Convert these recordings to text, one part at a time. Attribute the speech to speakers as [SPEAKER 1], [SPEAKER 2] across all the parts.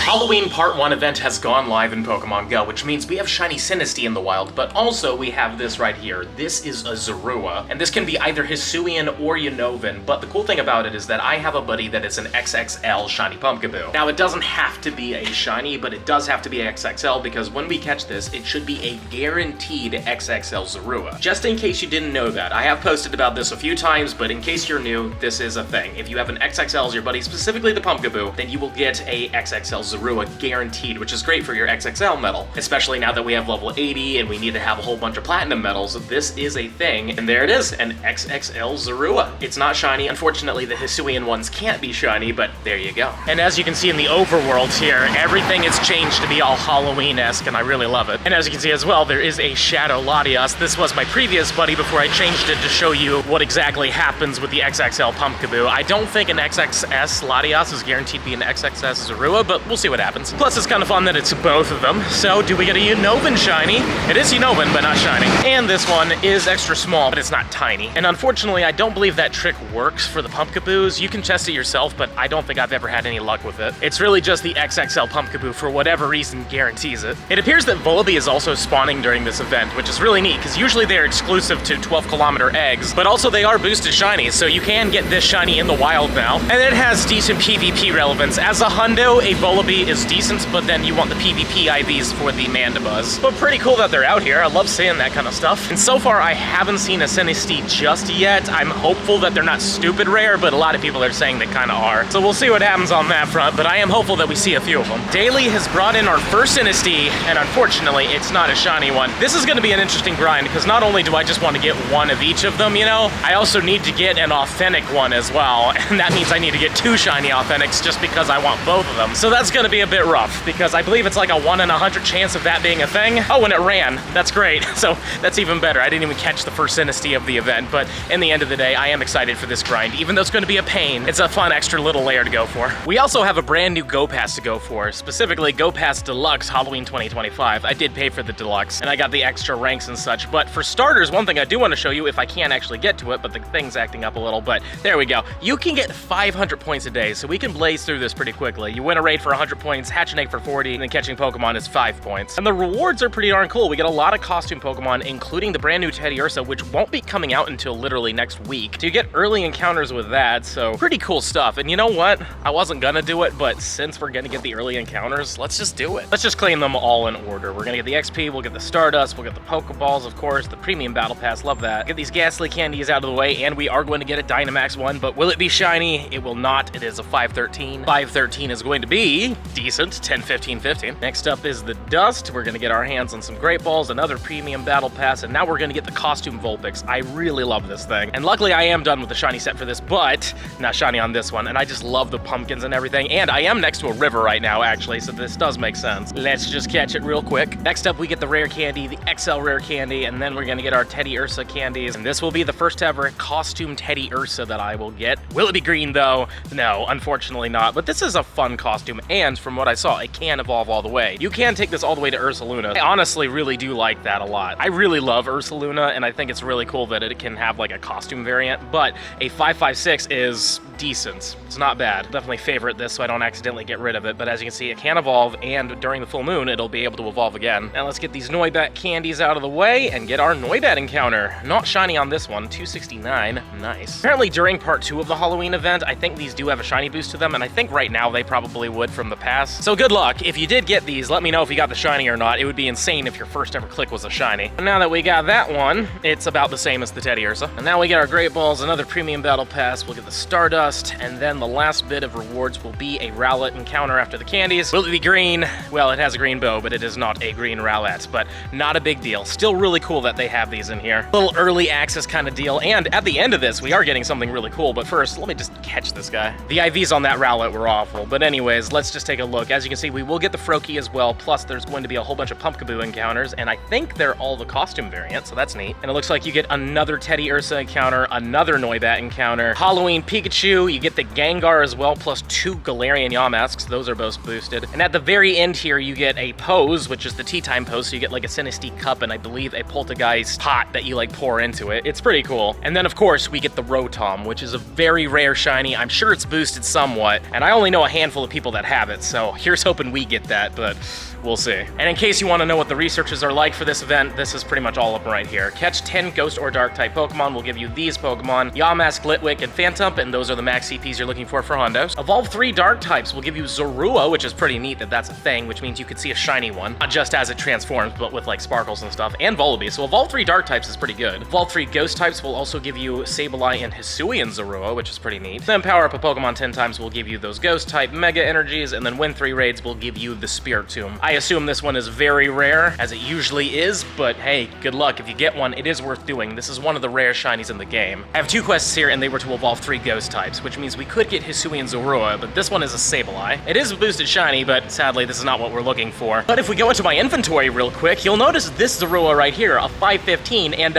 [SPEAKER 1] Halloween Part 1 event has gone live in Pokemon Go, which means we have Shiny Sinistea in the wild, but also we have this right here. This is a Zorua, and this can be either Hisuian or Unnovan, but the cool thing about it is that I have a buddy that is an XXL Shiny Pumpkaboo. Now, it doesn't have to be a Shiny, but it does have to be XXL, because when we catch this, it should be a guaranteed XXL Zorua. Just in case you didn't know that, I have posted about this a few times, but in case you're new, this is a thing. If you have an XXL as your buddy, specifically the Pumpkaboo, then you will get a XXL Zorua guaranteed, which is great for your XXL medal, especially now that we have level 80 and we need to have a whole bunch of platinum medals. This is a thing, and there it is, an XXL Zorua. It's not shiny. Unfortunately, the Hisuian ones can't be shiny, but there you go. And as you can see in the overworld here, everything is changed to be all Halloween-esque, and I really love it. And as you can see as well, there is a Shadow Latias. This was my previous buddy before I changed it to show you what exactly happens with the XXL Pumpkaboo. I don't think an XXS Latias is guaranteed to be an XXS Zorua, but we'll see what happens. Plus, it's kind of fun that it's both of them. So, do we get a Unnovan shiny? It is Unnovan, but not shiny. And this one is extra small, but it's not tiny. And unfortunately, I don't believe that trick works for the Pumpkaboos. You can test it yourself, but I don't think I've ever had any luck with it. It's really just the XXL Pumpkaboo, for whatever reason, guarantees it. It appears that Volibee is also spawning during this event, which is really neat, because usually they're exclusive to 12-kilometer eggs, but also they are boosted shinies, so you can get this shiny in the wild now. And it has decent PvP relevance. As a Hundo, a Volibee is decent, but then you want the PvP IVs for the Mandibuzz. But pretty cool that they're out here. I love seeing that kind of stuff. And so far, I haven't seen a Sinistea just yet. I'm hopeful that they're not stupid rare, but a lot of people are saying they kind of are. So we'll see what happens on that front, but I am hopeful that we see a few of them. Daily has brought in our first Sinistea, and unfortunately, it's not a shiny one. This is going to be an interesting grind, because not only do I just want to get one of each of them, you know, I also need to get an authentic one as well, and that means I need to get 2 shiny authentics just because I want both of them. So that's going to be a bit rough, because I believe it's like a 1 in 100 chance of that being a thing. Oh, and it ran. That's great. So that's even better. I didn't even catch the first Sinistea of the event, but in the end of the day, I am excited for this grind. Even though it's going to be a pain, it's a fun extra little layer to go for. We also have a brand new Go Pass to go for, specifically Go Pass Deluxe Halloween 2025. I did pay for the Deluxe, and I got the extra ranks and such, but for starters, one thing I do want to show you, if I can actually get to it, but the thing's acting up a little, but there we go. You can get 500 points a day, so we can blaze through this pretty quickly. You win a raid for 100 points, hatch an egg for 40, and then catching Pokemon is 5 points. And the rewards are pretty darn cool. We get a lot of costume Pokemon, including the brand new Teddiursa, which won't be coming out until literally next week. So you get early encounters with that, so pretty cool stuff. And you know what? I wasn't gonna do it, but since we're gonna get the early encounters, let's just do it. Let's just claim them all in order. We're gonna get the XP, we'll get the Stardust, we'll get the Pokeballs, of course, the Premium Battle Pass, love that. Get these Ghastly candies out of the way, and we are going to get a Dynamax one, but will it be shiny? It will not. It is a 513. 513 is going to be decent, 10, 15, 15. Next up is the Dust. We're gonna get our hands on some Great Balls, another Premium Battle Pass, and now we're gonna get the Costume Vulpix. I really love this thing. And luckily I am done with the shiny set for this, but not shiny on this one, and I just love the pumpkins and everything, and I am next to a river right now, actually, so this does make sense. Let's just catch it real quick. Next up, we get the Rare Candy, the XL Rare Candy, and then we're gonna get our Teddiursa candies, and this will be the first ever costume Teddiursa that I will get. Will it be green, though? No, unfortunately not, but this is a fun costume, and from what I saw, it can evolve all the way. You can take this all the way to Ursaluna. I honestly really do like that a lot. I really love Ursaluna, and I think it's really cool that it can have like a costume variant, but a 556 is decent. It's not bad. Definitely favorite this so I don't accidentally get rid of it, but as you can see, it can evolve, and during the full moon, it'll be able to evolve again. Now let's get these Noibat candies out of the way and get our Noibat encounter. Not shiny on this one, 269, nice. Apparently during part 2 of the Halloween event, I think these do have a shiny boost to them, and I think right now they probably would from the past. So good luck. If you did get these, let me know if you got the shiny or not. It would be insane if your first ever click was a shiny. And now that we got that one, it's about the same as the Teddiursa. And now we get our Great Balls, another Premium Battle Pass, we'll get the Stardust, and then the last bit of rewards will be a Rowlet encounter after the candies. Will it be green? Well, it has a green bow, but it is not a green Rowlet, but not a big deal. Still really cool that they have these in here. Little early access kind of deal, and at the end of this, we are getting something really cool, but first, let me just catch this guy. The IVs on that Rowlet were awful, but anyways, let's just take a look. As you can see, we will get the Froakie as well, plus there's going to be a whole bunch of Pumpkaboo encounters, and I think they're all the costume variants, so that's neat. And it looks like you get another Teddiursa encounter, another Noibat encounter, Halloween Pikachu, you get the Gengar as well, plus 2 Galarian Yamasks, those are both boosted. And at the very end here, you get a pose, which is the tea time pose, so you get like a Sinistea cup and I believe a Poltchageist pot that you like pour into it. It's pretty cool. And then of course, we get the Rotom, which is a very rare shiny. I'm sure it's boosted somewhat, and I only know a handful of people that have it, it. So here's hoping we get that, but we'll see. And in case you want to know what the researches are like for this event, this is pretty much all of them right here. Catch 10 Ghost or Dark-type Pokemon will give you these Pokemon, Yamask, Litwick, and Phantump, and those are the max CPs you're looking for Hundos. Evolve 3 Dark-types will give you Zorua, which is pretty neat that that's a thing, which means you could see a shiny one, not just as it transforms, but with like sparkles and stuff, and Volibee. So Evolve 3 Dark-types is pretty good. Evolve 3 Ghost-types will also give you Sableye and Hisuian Zorua, which is pretty neat. Then power up a Pokemon 10 times will give you those Ghost-type Mega Energies, and then win 3 raids will give you the Spiritomb. I assume this one is very rare, as it usually is, but hey, good luck. If you get one, it is worth doing. This is one of the rare shinies in the game. I have 2 quests here, and they were to evolve 3 Ghost-types, which means we could get Hisuian Zorua, but this one is a Sableye. It is a boosted shiny, but sadly, this is not what we're looking for. But if we go into my inventory real quick, you'll notice this Zorua right here, a 515, and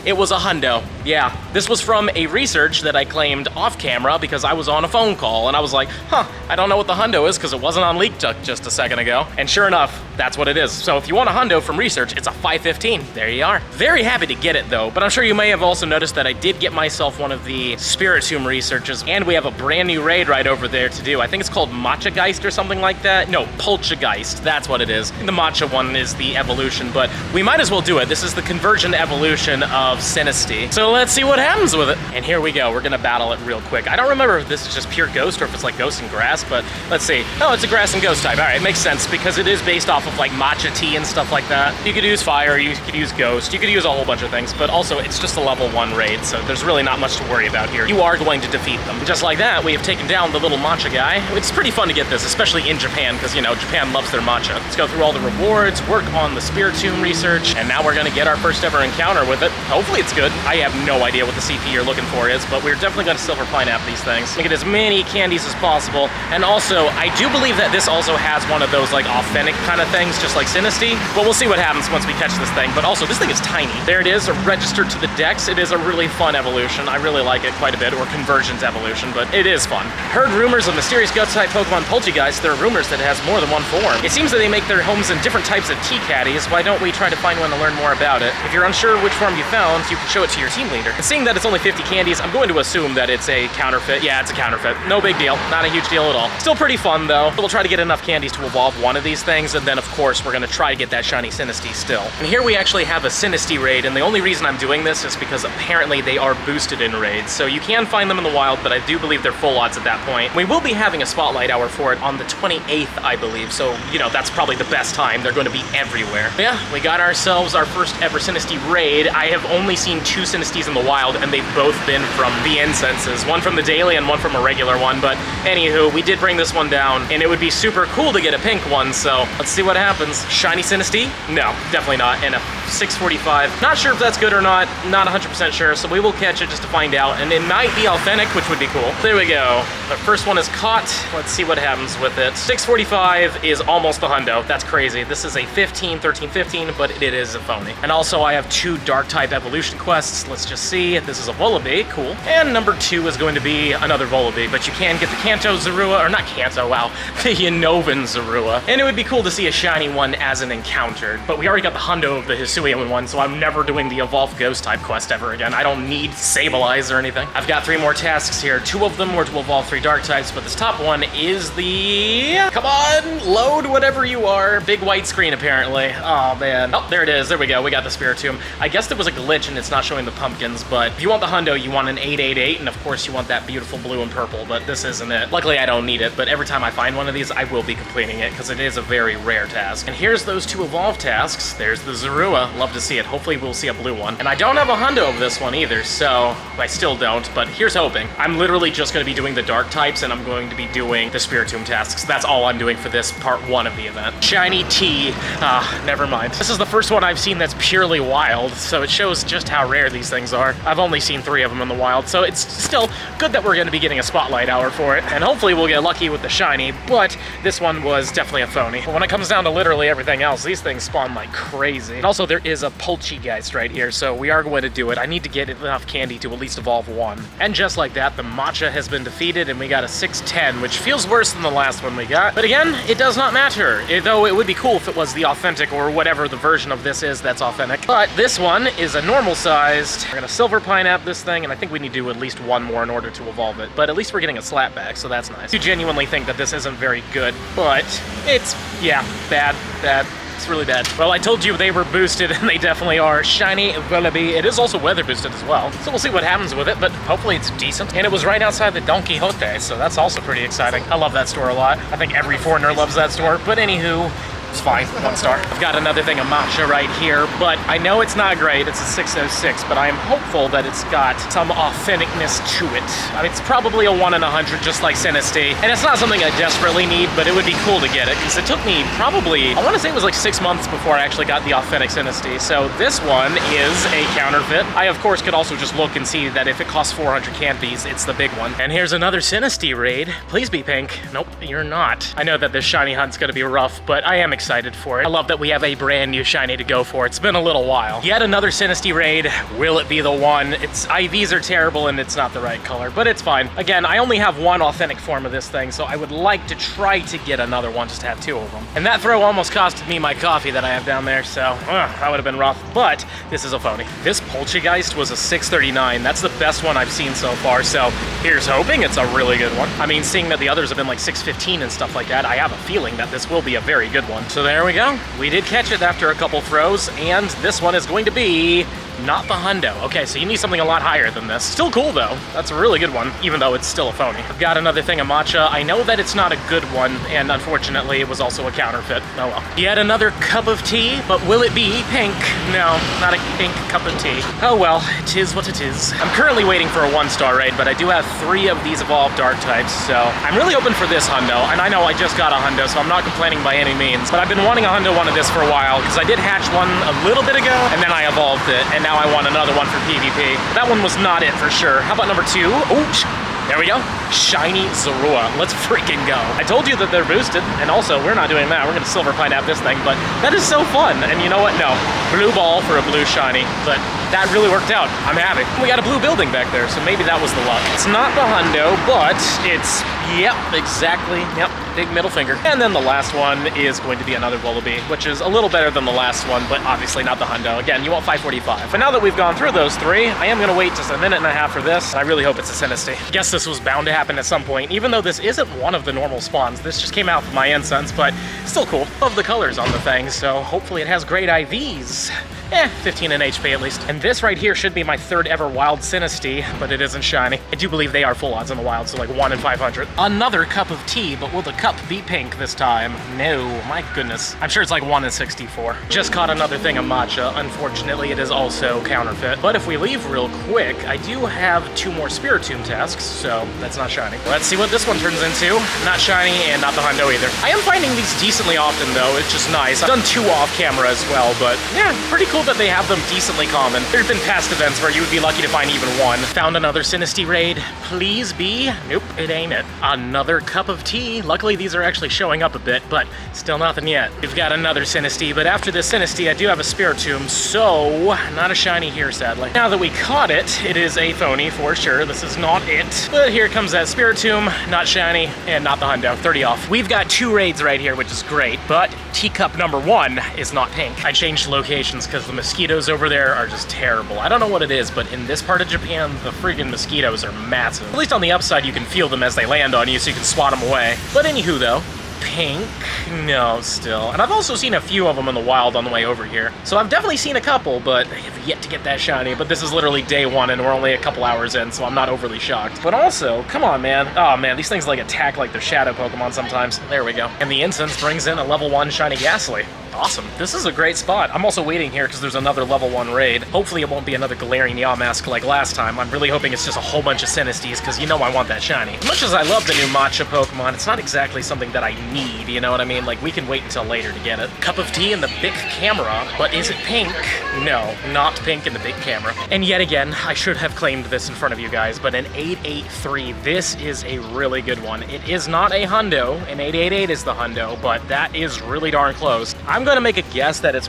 [SPEAKER 1] it was a Hundo. Yeah, this was from a research that I claimed off camera because I was on a phone call, and I was like, I don't know what the Hundo is because it wasn't on Leak Duck just a second ago. And sure enough, that's what it is. So if you want a Hundo from research, it's a 515. There you are. Very happy to get it though, but I'm sure you may have also noticed that I did get myself one of the Spiritomb researches, and we have a brand new raid right over there to do. I think it's called Poltchageist or something like that. No, Poltchageist, that's what it is. The Matcha one is the evolution, but we might as well do it. This is the conversion evolution of Sinistea. So let's see what happens with it. And here we go, we're gonna battle it real quick. I don't remember if this is just pure ghost or if it's like ghost and grass, but let's see. Oh, it's a grass and ghost type. All right, it makes sense because it is based off of like matcha tea and stuff like that. You could use fire, you could use ghost, you could use a whole bunch of things, but also it's just a level 1 raid, so there's really not much to worry about here. You are going to defeat them. Just like that, we have taken down the little matcha guy. It's pretty fun to get this, especially in Japan, because, you know, Japan loves their matcha. Let's go through all the rewards, work on the Spiritomb research, and now we're gonna get our first ever encounter with it. Hopefully it's good. I have no idea what the CP you're looking for is, but we're definitely gonna silver pineapple these things. Make it as many candies as possible, and also, I do believe that this also has one of those, like, authentic kind of things, just like Sinistea, but we'll see what happens once we catch this thing. But also, this thing is tiny. There it is, registered to the dex. It is a really fun evolution. I really like it quite a bit, or conversions evolution, but it is fun. Heard rumors of mysterious ghost-type Pokemon Poltchageist. There are rumors that it has more than one form. It seems that they make their homes in different types of tea caddies. Why don't we try to find one to learn more about it? If you're unsure which form you found, you can show it to your team leader. And seeing that it's only 50 candies, I'm going to assume that it's a counterfeit. Yeah, it's a counterfeit. No big deal. Not a huge deal at all. Still pretty fun, though. We'll try to get enough candies to evolve one of these things, and then, of course, we're going to try to get that Shiny Sinistea still. And here we actually have a Sinistea raid, and the only reason I'm doing this is because apparently they are boosted in raids. So you can find them in the wild, but I do believe they're full odds at that point. We will be having a spotlight hour for it on the 28th, I believe. So, you know, that's probably the best time. They're going to be everywhere. But yeah, we got ourselves our first ever Sinistea raid. I have only seen 2 Sinesteas in the wild, and they've both been from the incenses. One from the daily and one from a regular one. But anywho, we did bring this one down, and it would be super cool to get a pink one. So let's see what happens. Shiny Sinistea? No, definitely not. And a 645. Not sure if that's good or not. Not 100% sure. So we will catch it just to find out. And it might be authentic, which would be cool. There we go. The first one is caught. Let's see what happens with it. 645 is almost a hundo. That's crazy. This is a 15, 13, 15, but it is a phony. And also I have 2 dark type evolution quests. Let's just see. This is a Volibee. Cool. And number 2 is going to be another Volibee, but you can get the Kanto Zorua, or not Kanto, wow, the Unnovan Zorua. And it would be cool to see a shiny one as an encountered, but we already got the hundo of the Hisuian one, so I'm never doing the Evolve Ghost type quest ever again. I don't need Sableyes or anything. I've got 3 more tasks here. 2 of them were to evolve 3 dark types, but this top one is the... Come on, load whatever you are. Big white screen, apparently. Oh, man. Oh, there it is. There we go. We got the Spiritomb. I guess there was a glitch and it's not showing the pumpkins, but if you want the hundo, you want an 888, and of course you want that beautiful blue and purple, but this isn't it. Luckily, I don't need it, but every time I find one of these, I will be completing it, because it is a very rare task. And here's those 2 evolve tasks. There's the Zorua. Love to see it. Hopefully we'll see a blue one. And I don't have a hundo of this one either, so I still don't, but here's hoping. I'm literally just going to be doing the dark types, and I'm going to be doing the Spiritomb tasks. That's all I'm doing for this part 1 of the event. Shiny T. Never mind. This is the first one I've seen that's purely wild, so it shows just how rare these things are. I've only seen 3 of them in the wild, so it's still good that we're going to be getting a spotlight hour for it, and hopefully we'll get lucky with the shiny, but this one was definitely a phony. But when it comes down to literally everything else, these things spawn like crazy. And also there is a Poltchageist right here, so we are going to do it. I need to get enough candy to at least evolve 1. And just like that, the matcha has been defeated, and we got a 610, which feels worse than the last one we got. But again, it does not matter, though it would be cool if it was the authentic, or whatever the version of this is that's authentic. But this one is a normal sized. We're gonna silver pineapple this thing, and I think we need to do at least 1 more in order to evolve it. But at least we're getting a slap back, so that's nice. I genuinely think that this is isn't very good, but it's, yeah, bad. It's really bad. Well, I told you they were boosted, and they definitely are. Shiny Vullaby. It is also weather boosted as well, so we'll see what happens with it, but hopefully it's decent. And it was right outside the Don Quixote, so that's also pretty exciting. I love that store a lot. I think every foreigner loves that store, but anywho, it's fine, 1 star. I've got another thing of matcha right here, but I know it's not great. It's a 606, but I am hopeful that it's got some authenticness to it. I mean, it's probably a 1 in 100, just like Sinistea, and it's not something I desperately need, but it would be cool to get it, because it took me probably, I want to say it was like 6 months before I actually got the authentic Sinistea, so this one is a counterfeit. I, of course, could also just look and see that if it costs 400 candies, it's the big one. And here's another Sinistea raid. Please be pink. Nope, you're not. I know that this shiny hunt's gonna be rough, but I am excited for it. I love that we have a brand new shiny to go for. It's been a little while. Yet another Sinistea raid. Will it be the one? Its IVs are terrible and it's not the right color, but it's fine. Again, I only have 1 authentic form of this thing, so I would like to try to get another one, just to have 2 of them. And that throw almost costed me my coffee that I have down there, so that would have been rough, but this is a phony. This Poltchageist was a 639. That's the best one I've seen so far, so here's hoping it's a really good one. I mean, seeing that the others have been like 615 and stuff like that, I have a feeling that this will be a very good one. So there we go. We did catch it after a couple throws, and this one is going to be not the Hundo. Okay, so you need something a lot higher than this. Still cool though. That's a really good one, even though it's still a phony. I've got another thing of matcha. I know that it's not a good one, and unfortunately it was also a counterfeit. Oh well. Yet another cup of tea, but will it be pink? No, not a pink cup of tea. Oh well, it is what it is. I'm currently waiting for a 1-star raid, but I do have 3 of these evolved dark types, so I'm really hoping for this Hundo. And I know I just got a Hundo, so I'm not complaining by any means, but I've been wanting a Hundo one of this for a while, because I did hatch one a little bit ago, and then I evolved it, and now I want another one for PvP. That one was not it for sure. How about number 2? Oh, there we go. Shiny Zorua. Let's freaking go. I told you that they're boosted, and also we're not doing that. We're gonna silver pineapple this thing, but that is so fun. And you know what? No, blue ball for a blue shiny, but that really worked out. I'm happy. We got a blue building back there, so maybe that was the luck. It's not the Hundo, but it's, yep, exactly, yep, big middle finger. And then the last one is going to be another Vullaby, which is a little better than the last one, but obviously not the Hundo. Again, you want 545. But now that we've gone through those 3, I am gonna wait just a minute and a half for this, and I really hope it's a Sinistea. Guess this was bound to happen at some point, even though this isn't one of the normal spawns. This just came out from my incense, but still cool. Love the colors on the thing, so hopefully it has great IVs. 15 in HP at least. And this right here should be my 3rd ever wild Sinistea, but it isn't shiny. I do believe they are full odds in the wild, so like 1 in 500. Another cup of tea, but will the cup be pink this time? No, my goodness. I'm sure it's like 1 in 64. Just caught another thing of matcha. Unfortunately, it is also counterfeit. But if we leave real quick, I do have 2 more Spiritomb tasks, so that's not shiny. Let's see what this one turns into. Not shiny and not the Hundo either. I am finding these decently often though. It's just nice. I've done 2 off camera as well, but yeah, pretty cool that they have them decently common. There's been past events where you would be lucky to find even 1. Found another Sinistea raid. Please be. Nope, it ain't it. Another cup of tea. Luckily these are actually showing up a bit, but still nothing yet. We've got another Sinistea, but after this Sinistea I do have a Spiritomb, so not a shiny here sadly. Now that we caught it, it is a phony for sure. This is not it. But here comes that Spiritomb, not shiny, and not the Hundo. 30 off. We've got 2 raids right here, which is great, but teacup number 1 is not pink. I changed locations because the mosquitoes over there are just terrible. I don't know what it is, but in this part of Japan, the friggin' mosquitoes are massive. At least on the upside, you can feel them as they land on you, so you can swat them away. But anywho, though, pink? No, still. And I've also seen a few of them in the wild on the way over here. So I've definitely seen a couple, but I have yet to get that shiny. But this is literally day 1, and we're only a couple hours in, so I'm not overly shocked. But also, come on, man. Oh, man, these things like attack like they're shadow Pokemon sometimes. There we go. And the incense brings in a level 1 shiny Ghastly. Awesome. This is a great spot. I'm also waiting here because there's another level 1 raid. Hopefully it won't be another glaring Yamask like last time. I'm really hoping it's just a whole bunch of Sinesteas because you know I want that shiny. As much as I love the new matcha Pokemon, it's not exactly something that I need, you know what I mean? Like, we can wait until later to get it. Cup of tea in the big camera, but is it pink? No, not pink in the big camera. And yet again, I should have claimed this in front of you guys, but an 883, this is a really good one. It is not a Hundo, an 888 is the Hundo, but that is really darn close. I'm I'm gonna make a guess that it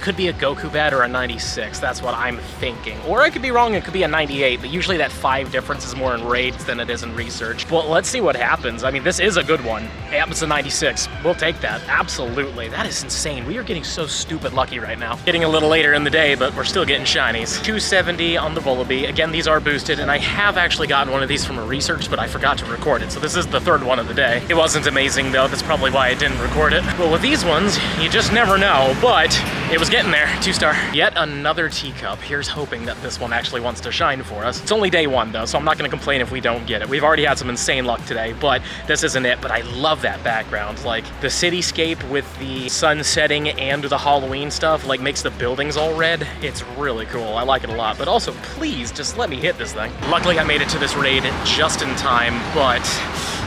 [SPEAKER 1] could be a Goku bat or a 96. That's what I'm thinking. Or I could be wrong, it could be a 98, but usually that 5 difference is more in raids than it is in research. Well, let's see what happens. I mean, this is a good one. Yep, it's a 96. We'll take that. Absolutely. That is insane. We are getting so stupid lucky right now. Getting a little later in the day, but we're still getting shinies. 270 on the Volibee. Again, these are boosted, and I have actually gotten one of these from a research, but I forgot to record it, so this is the 3rd one of the day. It wasn't amazing, though. That's probably why I didn't record it. Well, with these ones, you just never know, but it was getting there. 2-star. Yet another teacup. Here's hoping that this one actually wants to shine for us. It's only day 1, though, so I'm not going to complain if we don't get it. We've already had some insane luck today, but this isn't it. But I love that background. Like, the cityscape with the sun setting and the Halloween stuff, like, makes the buildings all red. It's really cool. I like it a lot. But also, please, just let me hit this thing. Luckily, I made it to this raid just in time, but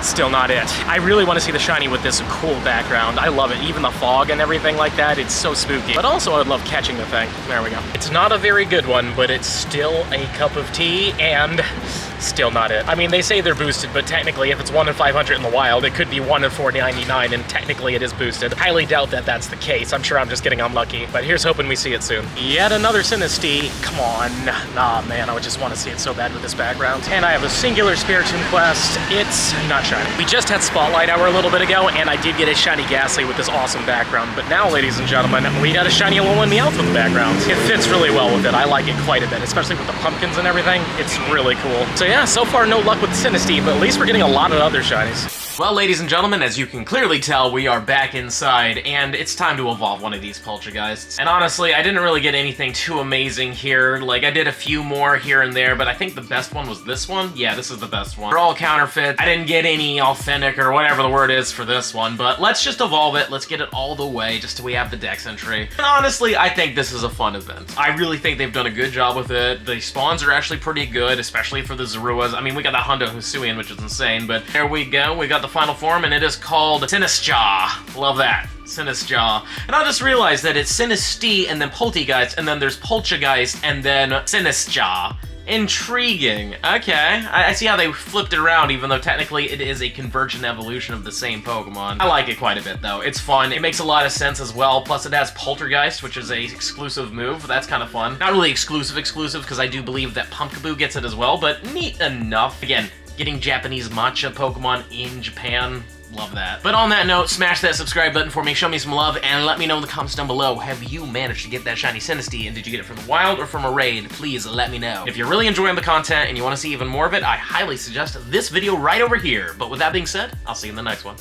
[SPEAKER 1] still not it. I really want to see the shiny with this cool background. I love it. Even the fog and everything like that, it's so spooky. But also, I would love catching the thing. There we go. It's not a very good one, but it's still a cup of tea, and still not it. I mean, they say they're boosted, but technically, if it's 1 in 500 in the wild, it could be 1 in 499, and technically it is boosted. Highly doubt that that's the case. I'm sure I'm just getting unlucky, but here's hoping we see it soon. Yet another Sinistea. Come on. Nah, man, I would just want to see it so bad with this background. And I have a singular Spiritomb quest. It's not shiny. We just had Spotlight Hour a little bit ago, and I did get a shiny Ghastly with this awesome background, but now, ladies and gentlemen, we got a shiny Alolan Meowth with the background. It fits really well with it. I like it quite a bit, especially with the pumpkins and everything. It's really cool. So yeah, so far no luck with Sinistea, but at least we're getting a lot of other shinies. Well, ladies and gentlemen, as you can clearly tell, we are back inside, and it's time to evolve one of these Poltergeists. And honestly, I didn't really get anything too amazing here. Like, I did a few more here and there, but I think the best one was this one. Yeah, this is the best one. They're all counterfeit. I didn't get any authentic or whatever the word is for this one, but let's just evolve it. Let's get it all the way just so we have the Dex entry. And honestly, I think this is a fun event. I really think they've done a good job with it. The spawns are actually pretty good, especially for the Zoruas. I mean, we got the Hundo Zorua, which is insane, but there we go. We got the final form, and it is called Sinistcha. Love that. Sinistcha. And I just realized that it's Sinistea and then Poltchageist, and then there's Poltchageist and then Sinistcha. Intriguing. Okay. I see how they flipped it around, even though technically it is a convergent evolution of the same Pokemon. I like it quite a bit, though. It's fun. It makes a lot of sense as well. Plus, it has Poltergeist, which is a exclusive move. That's kind of fun. Not really exclusive, because I do believe that Pumpkaboo gets it as well, but neat enough. Again, getting Japanese matcha Pokemon in Japan, love that. But on that note, smash that subscribe button for me, show me some love, and let me know in the comments down below, have you managed to get that shiny Sinistea, and did you get it from the wild or from a raid? Please let me know. If you're really enjoying the content and you want to see even more of it, I highly suggest this video right over here. But with that being said, I'll see you in the next one.